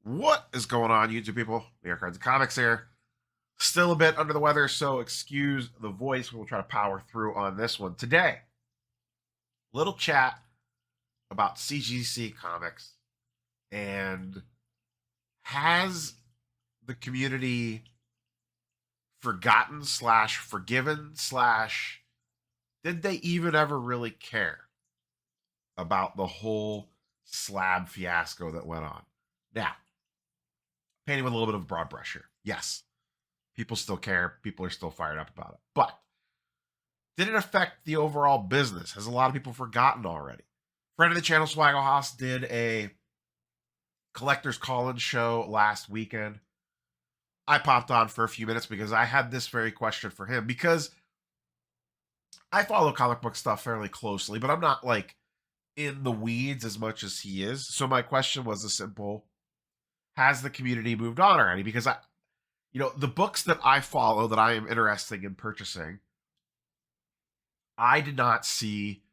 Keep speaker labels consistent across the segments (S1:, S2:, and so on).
S1: What is going on, YouTube people? New York Cards and Comics here. Still a bit under the weather, so excuse the voice. We'll try to power through on this one. Today, little chat about CGC Comics. And has the community forgotten slash forgiven slash did they even ever really care about the whole slab fiasco that went on? Now, painting with a little bit of a broad brush here. Yes, people still care. People are still fired up about it. But did it affect the overall business? Has a lot of people forgotten already? Friend of the channel, Swaggle Haas, did a collector's call-in show last weekend. I popped on for a few minutes because I had this very question for him, because I follow comic book stuff fairly closely, but I'm not like in the weeds as much as he is. So my question was a simple: has the community moved on already? Because the books that I follow that I am interested in purchasing, I did not see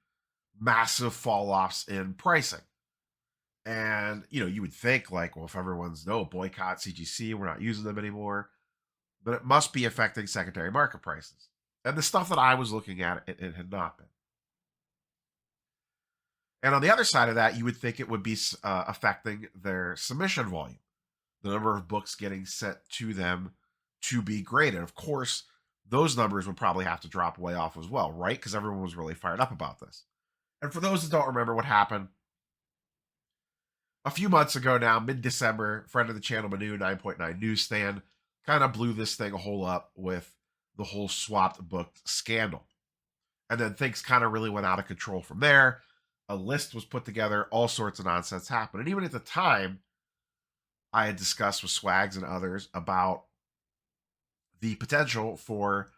S1: massive fall offs in pricing. And, you would think like, well, if everyone's boycott CGC, we're not using them anymore, but it must be affecting secondary market prices. And the stuff that I was looking at, it had not been. And on the other side of that, you would think it would be affecting their submission volume, the number of books getting sent to them to be graded. Of course, those numbers would probably have to drop way off as well, right? Because everyone was really fired up about this. And for those that don't remember what happened, a few months ago now, mid-December, friend of the channel, Manu 9.9 Newsstand, kind of blew this thing a whole up with the whole swapped book scandal. And then things kind of really went out of control from there. A list was put together, all sorts of nonsense happened. And even at the time, I had discussed with Swags and others about the potential for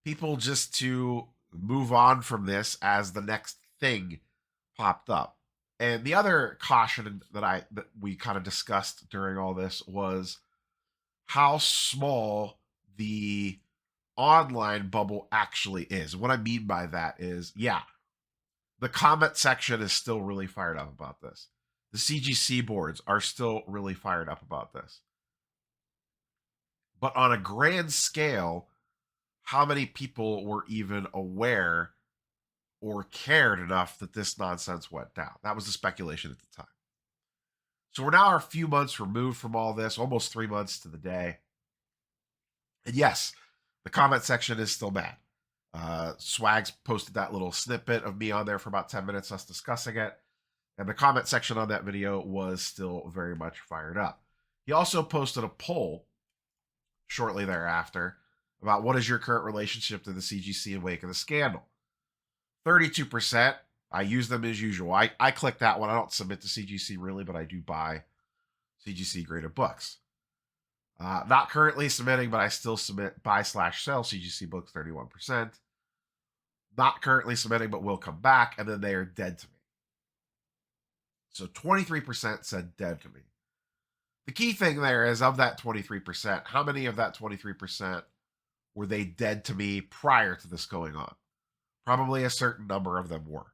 S1: people just to move on from this as the next thing popped up. And the other caution that we kind of discussed during all this was how small the online bubble actually is. What I mean by that is, yeah, the comment section is still really fired up about this. The CGC boards are still really fired up about this. But on a grand scale, how many people were even aware or cared enough that this nonsense went down? That was the speculation at the time. So we're now a few months removed from all this, almost 3 months to the day. And yes, the comment section is still bad. Swags posted that little snippet of me on there for about 10 minutes, us discussing it. And the comment section on that video was still very much fired up. He also posted a poll shortly thereafter about what is your current relationship to the CGC in wake of the scandal. 32%, I use them as usual. I click that one. I don't submit to CGC really, but I do buy CGC graded books. Not currently submitting, but I still submit buy/sell CGC books, 31%. Not currently submitting, but will come back, and then they are dead to me. So 23% said dead to me. The key thing there is, of that 23%, how many of that 23% were they dead to me prior to this going on? Probably a certain number of them were,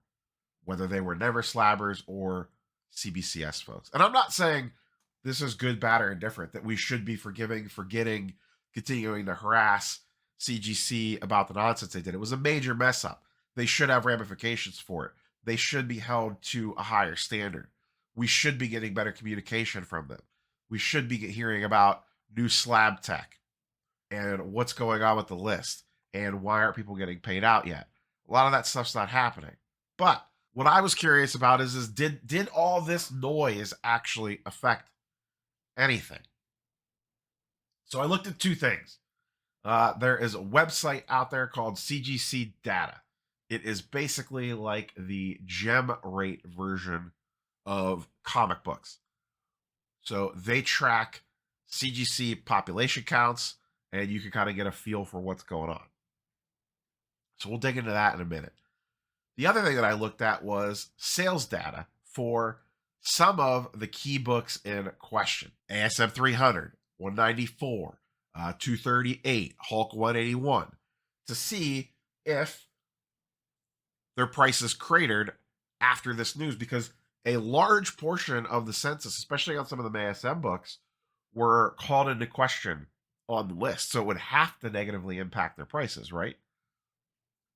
S1: whether they were never slabbers or CBCS folks. And I'm not saying this is good, bad, or indifferent, that we should be forgiving, forgetting, continuing to harass CGC about the nonsense they did. It was a major mess up. They should have ramifications for it. They should be held to a higher standard. We should be getting better communication from them. We should be hearing about new slab tech and what's going on with the list and why aren't people getting paid out yet. A lot of that stuff's not happening. But what I was curious about is did all this noise actually affect anything? So I looked at two things. There is a website out there called CGC Data. It is basically like the gem rate version of comic books. So they track CGC population counts, and you can kind of get a feel for what's going on. So we'll dig into that in a minute. The other thing that I looked at was sales data for some of the key books in question. ASM 300, 194, 238, Hulk 181, to see if their prices cratered after this news, because a large portion of the census, especially on some of the MASM books, were called into question on the list. So it would have to negatively impact their prices, right?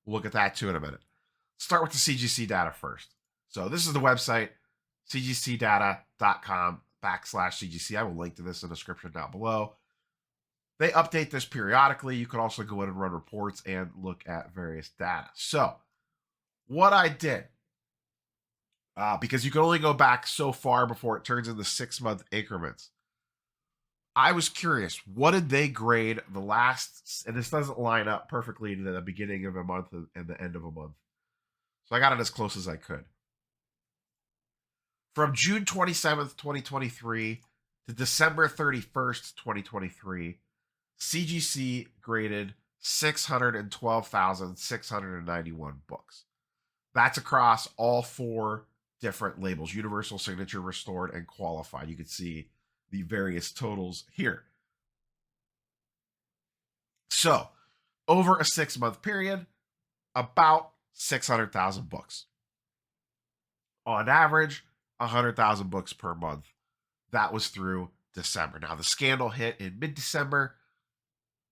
S1: We'll look at that too in a minute. Start with the CGC data first. So this is the website, cgcdata.com/CGC. I will link to this in the description down below. They update this periodically. You can also go in and run reports and look at various data. So what I did, because you can only go back so far before it turns into 6-month increments, I was curious, what did they grade the last, and this doesn't line up perfectly to the beginning of a month and the end of a month. So I got it as close as I could. From June 27th, 2023 to December 31st, 2023, CGC graded 612,691 books. That's across all 4 different labels: Universal, Signature, Restored, and Qualified. You can see the various totals here. So, over a 6-month period, about 600,000 books. On average, 100,000 books per month. That was through December. Now, the scandal hit in mid-December.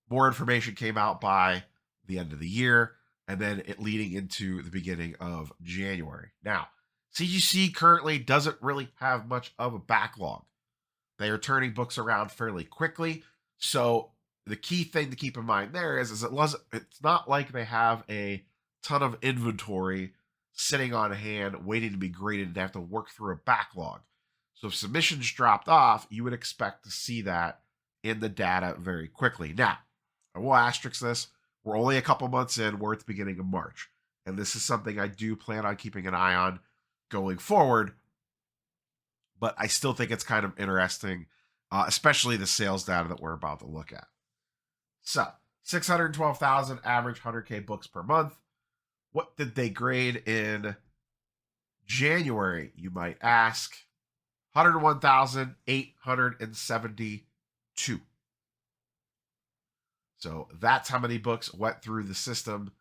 S1: More information came out by the end of the year, and then it leading into the beginning of January. Now, CGC currently doesn't really have much of a backlog. They are turning books around fairly quickly. So the key thing to keep in mind there is it's not like they have a ton of inventory sitting on hand waiting to be graded and they have to work through a backlog. So if submissions dropped off, you would expect to see that in the data very quickly. Now, I will asterisk this. We're only a couple months in. We're at the beginning of March. And this is something I do plan on keeping an eye on going forward. But I still think it's kind of interesting, especially the sales data that we're about to look at. So, 612,000 average 100K books per month. What did they grade in January, you might ask? 101,872. So that's how many books went through the system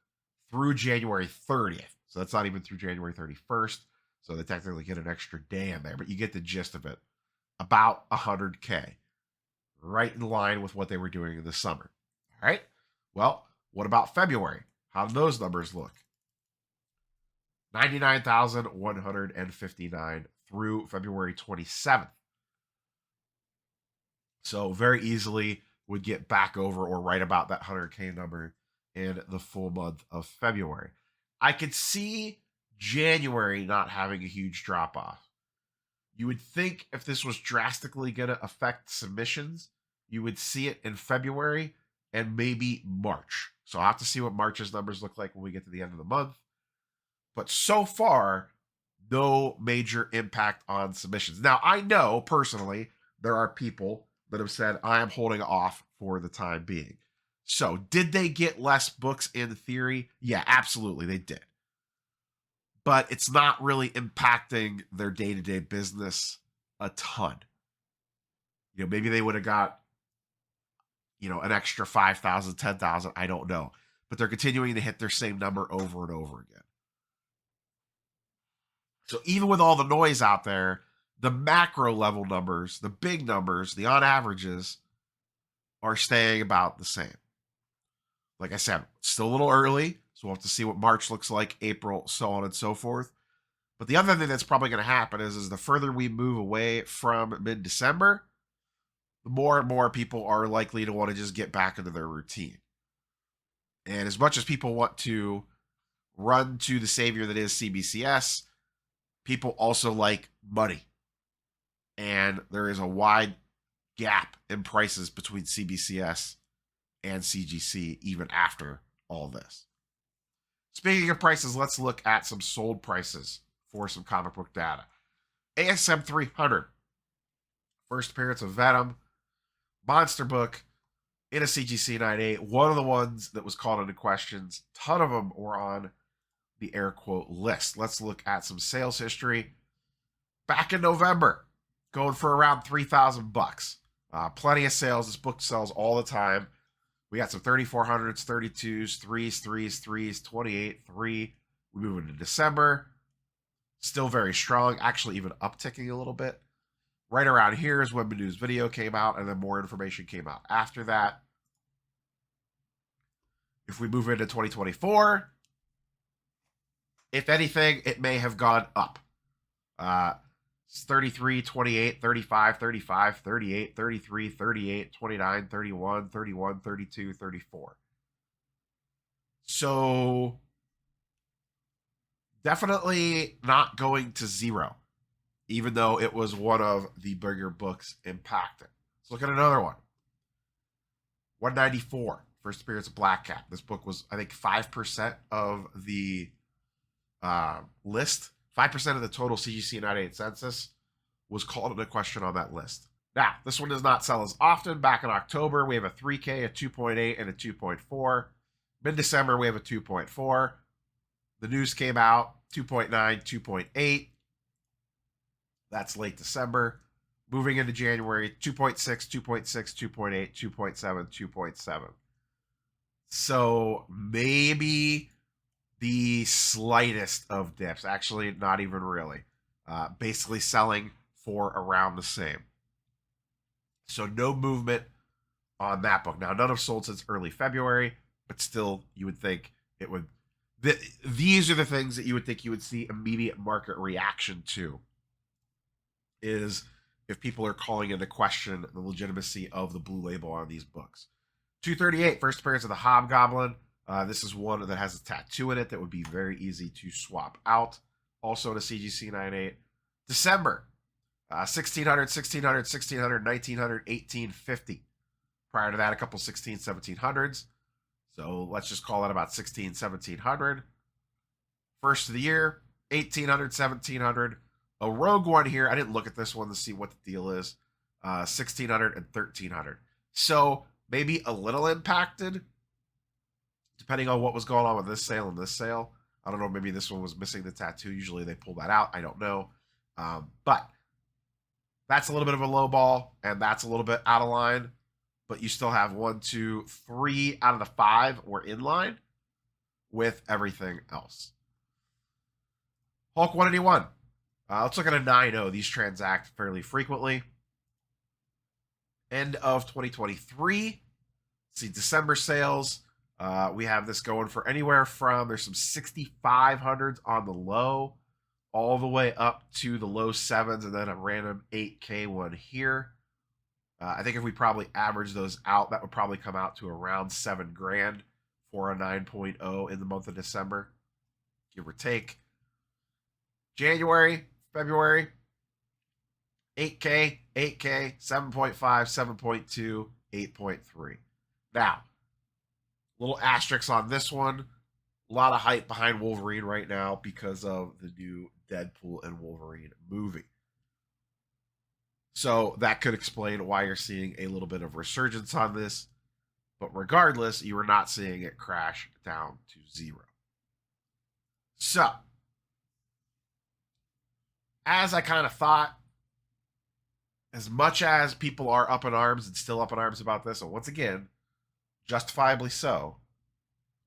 S1: through January 30th. So that's not even through January 31st. So they technically get an extra day in there, but you get the gist of it. About 100K. Right in line with what they were doing in the summer. All right. Well, what about February? How do those numbers look? 99,159 through February 27th. So very easily would get back over or right about that 100K number in the full month of February. I could see January not having a huge drop off. You would think if this was drastically going to affect submissions, you would see it in February and maybe March. So I'll have to see what March's numbers look like when we get to the end of the month. But so far, no major impact on submissions. Now, I know personally there are people that have said, I am holding off for the time being. So did they get less books in theory? Yeah, absolutely, they did. But it's not really impacting their day-to-day business a ton. Maybe they would have got, an extra 5,000, 10,000. I don't know. But they're continuing to hit their same number over and over again. So even with all the noise out there, the macro level numbers, the big numbers, the on averages are staying about the same. Like I said, it's still a little early, so we'll have to see what March looks like, April, so on and so forth. But the other thing that's probably going to happen is the further we move away from mid-December, the more and more people are likely to want to just get back into their routine. And as much as people want to run to the savior that is CBCS, people also like money. And there is a wide gap in prices between CBCS and CGC even after all this. Speaking of prices, let's look at some sold prices for some comic book data. ASM 300, first appearance of Venom, monster book in a CGC 9.8, one of the ones that was called into questions. Ton of them were on the air quote list. Let's look at some sales history. Back in November, going for around 3,000 bucks. Plenty of sales. This book sells all the time. We got some 3400s, 32s, 3s, 3s, 3s, 28, 3. We move into December. Still very strong, actually even upticking a little bit. Right around here is when Manu's video came out, and then more information came out after that. If we move into 2024, if anything, it may have gone up. 33, 28, 35, 35, 38, 33, 38, 29, 31, 31, 32, 34. So definitely not going to zero, even though it was one of the bigger books impacted. Let's look at another one. 194, First Appearance of Black Cat. This book was, I think, 5% of the list. 5% of the total CGC 98 census was called into question on that list. Now, this one does not sell as often. Back in October, we have a 3K, a 2.8, and a 2.4. Mid-December, we have a 2.4. The news came out, 2.9, 2.8. That's late December. Moving into January, 2.6, 2.6, 2.8, 2.7, 2.7. So maybe the slightest of dips. Actually, not even really. Basically selling for around the same. So no movement on that book. Now, none have sold since early February, but still, you would think it would. These are the things that you would think you would see immediate market reaction to. Is if people are calling into question the legitimacy of the blue label on these books. 238, First Appearance of the Hobgoblin. This is one that has a tattoo in it that would be very easy to swap out. Also in a CGC 98. December, 1600, 1600, 1600, 1900, 1850. Prior to that, a couple 16, 1700s. So let's just call that about 16, 1700. First of the year, 1800, 1700. A rogue one here. I didn't look at this one to see what the deal is. 1600 and 1300. So maybe a little impacted, depending on what was going on with this sale and this sale. I don't know. Maybe this one was missing the tattoo. Usually they pull that out. I don't know. But that's a little bit of a low ball, and that's a little bit out of line. But you still have 1, 2, 3 out of the 5 were in line with everything else. Hulk 181. Let's look at a 9.0. These transact fairly frequently. End of 2023. See December sales. We have this going for anywhere from, there's some 6,500s on the low, all the way up to the low 7s, and then a random 8K one here. I think if we probably average those out, that would probably come out to around $7,000 for a 9.0 in the month of December, give or take. January, February, 8K, 8K, 7.5, 7.2, 8.3. Now, little asterisks on this one. A lot of hype behind Wolverine right now because of the new Deadpool and Wolverine movie. So that could explain why you're seeing a little bit of resurgence on this. But regardless, you are not seeing it crash down to zero. So, as I kind of thought, as much as people are up in arms and still up in arms about this, and once again, justifiably so,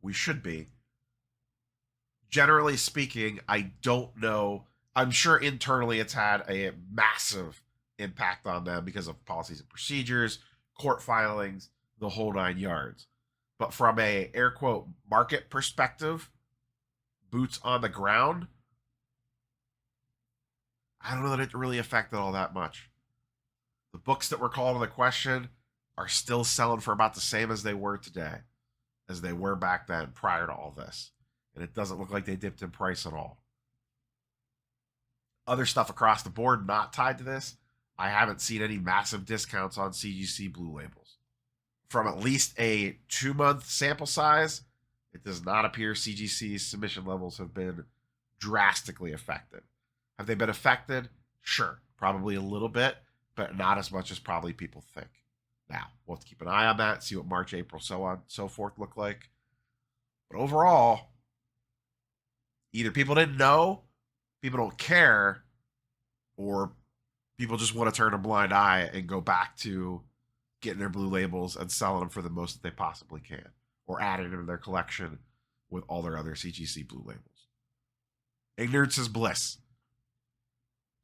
S1: we should be. Generally speaking, I don't know. I'm sure internally it's had a massive impact on them because of policies and procedures, court filings, the whole 9 yards. But from a air quote market perspective, boots on the ground, I don't know that it really affected all that much. The books that were called into question are still selling for about the same as they were today, as they were back then prior to all this. And it doesn't look like they dipped in price at all. Other stuff across the board not tied to this, I haven't seen any massive discounts on CGC blue labels. From at least a 2-month sample size, it does not appear CGC's submission levels have been drastically affected. Have they been affected? Sure, probably a little bit, but not as much as probably people think. Now, we'll have to keep an eye on that, see what March, April, so on, so forth look like. But overall, either people didn't know, people don't care, or people just want to turn a blind eye and go back to getting their blue labels and selling them for the most that they possibly can, or adding them to their collection with all their other CGC blue labels. Ignorance is bliss.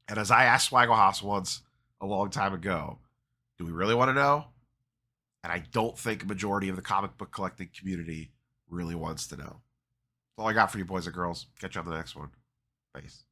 S1: And as I asked Swaggle once a long time ago, do we really want to know? And I don't think a majority of the comic book collecting community really wants to know. That's all I got for you, boys and girls. Catch you on the next one. Peace.